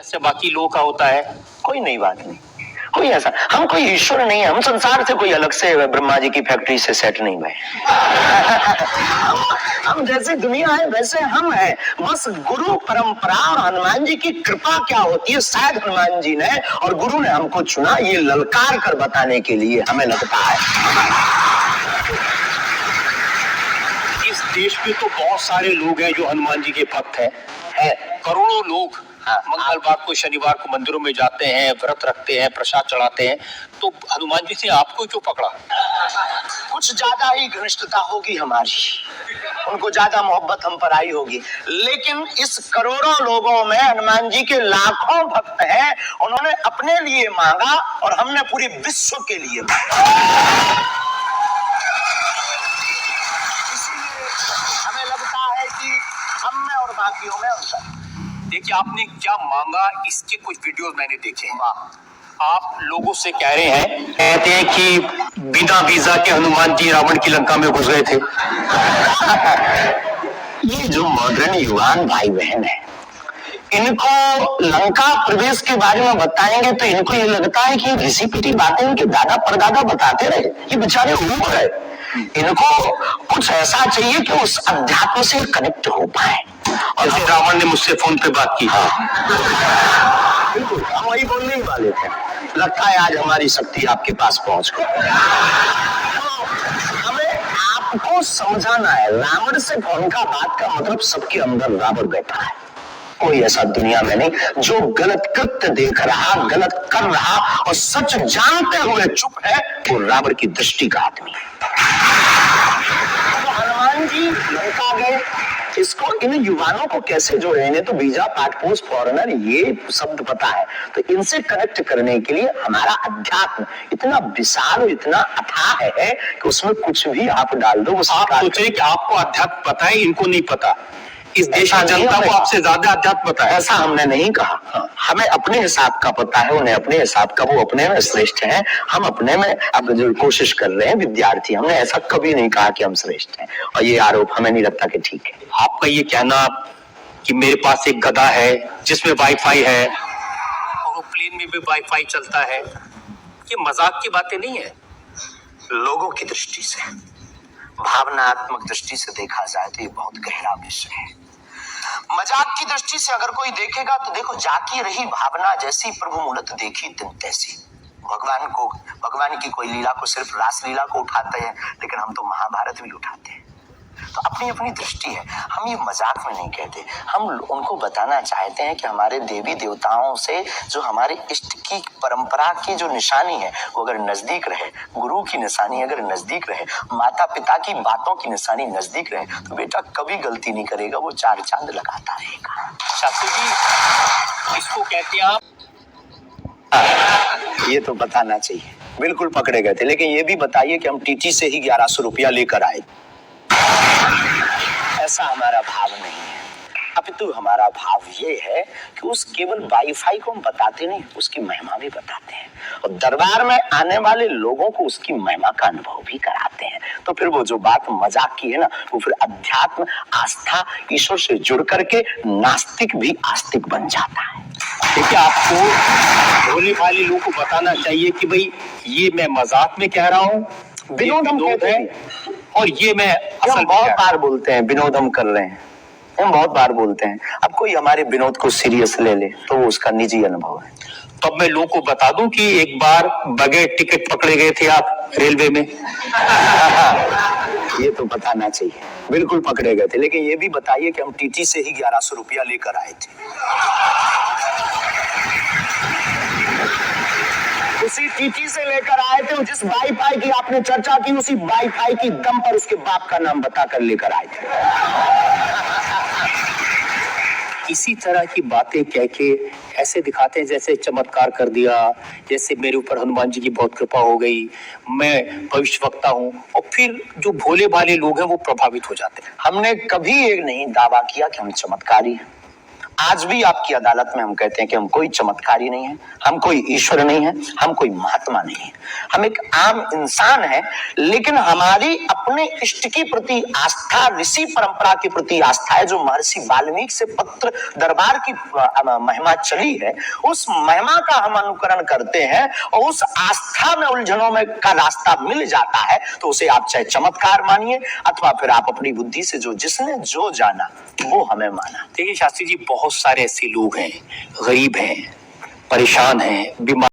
जैसे बाकी लोगों का होता है। कोई नई बात नहीं, कोई ऐसा, हम कोई ईश्वर नहीं है, हम संसार से कोई अलग से ब्रह्मा जी की फैक्ट्री से सेट नहीं भाई। हम जैसे दुनिया है वैसे हम हैं, बस गुरु परंपरा और हनुमान जी की कृपा क्या होती है, शायद हनुमान जी ने और गुरु ने हमको चुना ये ललकार कर बताने के लिए, हमें लगता है। इस देश में तो बहुत सारे लोग हैं जो हनुमान जी के भक्त हैं, करोड़ों लोग। मंगलवार को शनिवार को मंदिरों में जाते हैं, व्रत रखते हैं, प्रसाद चढ़ाते हैं, तो हनुमान जी से आपको क्यों पकड़ा? कुछ ज्यादा ही घनिष्ठता होगी हमारी, उनको ज्यादा मोहब्बत हम पर आई होगी, लेकिन इस करोड़ों लोगों में हनुमान जी के लाखों भक्त हैं, उन्होंने अपने लिए मांगा और हमने पूरे विश्व के लिए मांगा। इसलिए हमें लगता है कि हम में और बाकियों में अंतर। देखिए आपने क्या मांगा, इसके कुछ वीडियोस मैंने देखे हैं। आप लोगों से कह रहे हैं, कहते हैं कि बिना वीजा के हनुमान जी रावण की लंका में घुस गए थे। ये जो मॉडर्न युवान भाई बहन है, इनको लंका प्रवेश के बारे में बताएंगे तो इनको ये लगता है कि घिसी पिटी बातें इनके दादा परदादा बताते रहे, ये बेचारे मूर्ख है। इनको कुछ ऐसा चाहिए कि उस अध्यात्म से कनेक्ट हो पाए। और जैसे रावण ने मुझसे फोन पे बात की। बिल्कुल, हम वही बोलने ही वाले थे। लगता है आज हमारी शक्ति आपके पास पहुंच गई। हमें आपको समझाना है, रावण से फोन का बात का मतलब सबके अंदर रावण बैठा है। कोई ऐसा दुनिया में नहीं जो गलत कृत्य देख रहा, गलत कर रहा और सच जानते हुए चुप है, वो रावण की दृष्टि का आदमी है। तो हनुमान जी लंका गए, इसको इन युवाओं को कैसे जोड़े, इन्हें तो वीजा पासपोर्ट फॉरेनर ये शब्द पता है, तो इनसे कनेक्ट करने के लिए हमारा अध्यात्म इतना विशाल, इतना अथाह है कि उसमें कुछ भी आप डाल दो। आप सोच रहे कि आपको अध्यात्म पता है, इनको नहीं पता। इस देश की जनता को आपसे ज्यादा अध्यात्म पता है। ऐसा हमने नहीं कहा, हमें अपने हिसाब का पता है, उन्हें अपने हिसाब का, वो अपने में श्रेष्ठ हैं, हम अपने में अब जो कोशिश कर रहे हैं विद्यार्थी, हमने ऐसा कभी नहीं कहा कि हम श्रेष्ठ हैं, और ये आरोप हमें नहीं लगता कि ठीक है। आपका ये कहना कि मेरे पास एक गधा है जिसमें वाईफाई है और वो प्लेन में भी वाईफाई चलता है, ये मजाक की बातें नहीं है। लोगों की दृष्टि से, भावनात्मक दृष्टि से देखा जाए तो ये बहुत गहरा विषय है। मजाक की दृष्टि से अगर कोई देखेगा तो देखो, जाकी रही भावना जैसी प्रभु मूलत देखी तिन तैसी। भगवान की कोई लीला को सिर्फ रास लीला को उठाते हैं, लेकिन हम तो महाभारत भी उठाते हैं। तो अपनी अपनी दृष्टि है, हम ये मजाक में नहीं कहते, हम उनको बताना चाहते हैं कि हमारे देवी देवताओं से जो हमारे इष्ट की परंपरा की जो निशानी है वो अगर नजदीक रहे, गुरु की निशानी अगर नजदीक रहे, माता पिता की बातों की निशानी नजदीक रहे, तो बेटा कभी गलती नहीं करेगा, वो चार चांद लगाता रहेगा। शास्त्री जी, इसको कहते हैं आप? ये तो बताना चाहिए, बिल्कुल पकड़े गए थे, लेकिन ये भी बताइए कि हम टीटी से ही 1100 रुपया लेकर आए। ऐसा हमारा भाव नहीं है, अपितु हमारा भाव ये है कि उस केवल वाईफाई को हम बताते नहीं, उसकी महिमा भी बताते हैं, और दरबार में आने वाले लोगों को उसकी महिमा का अनुभव भी कराते हैं। तो फिर वो जो बात मजाक की है ना, वो फिर अध्यात्म, आस्था, ईश्वर से जुड़ करके नास्तिक भी आस्तिक बन जाता है। देखिए, आपको भोले भाले लोगों को बताना चाहिए कि भाई ये मैं मजाक में कह रहा हूँ, विनोद हम कहते हैं, और ये मैं हम बहुत बार बोलते हैं विनोद हम कर रहे हैं, हम बहुत बार बोलते हैं। अब कोई हमारे विनोद को सीरियस ले ले तो वो उसका निजी अनुभव है। तब मैं लोगों को बता दूं कि एक बार बगैर टिकट पकड़े गए थे आप रेलवे में। ये तो बताना चाहिए, बिल्कुल पकड़े गए थे, लेकिन ये भी बताइए कि हम टीटी से ही 1100 रुपया लेकर आए थे। उसी टीटी से लेकर आए थे, जिस वाईफाई की आपने चर्चा की, उसी वाईफाई की दम पर उसके बाप का नाम बताकर लेकर आए थे। इसी तरह की बातें कह के ऐसे दिखाते हैं जैसे चमत्कार कर दिया, जैसे मेरे ऊपर हनुमान जी की बहुत कृपा हो गई, मैं भविष्यवक्ता हूँ, और फिर जो भोले भाले लोग हैं वो प्रभावित हो जाते हैं। हमने कभी एक नहीं दावा किया कि हम चमत्कारी हैं। आज भी आपकी अदालत में हम कहते हैं कि हम कोई चमत्कारी नहीं है, हम कोई ईश्वर नहीं है, हम कोई महात्मा नहीं है, हम एक आम इंसान है, लेकिन हमारी अपने इष्ट की प्रति आस्था, ऋषि परंपरा के प्रति आस्था है, जो महर्षि वाल्मीकि से पत्र दरबार की महिमा चली है, उस महिमा का हम अनुकरण करते हैं और उस आस्था में उलझनों में का रास्ता मिल जाता है, तो उसे आप चाहे चमत्कार मानिए अथवा फिर आप अपनी बुद्धि से जो जिसने जो जाना वो हमें माना। देखिए शास्त्री जी, बहुत सारे ऐसे लोग हैं, गरीब हैं, परेशान हैं, बीमार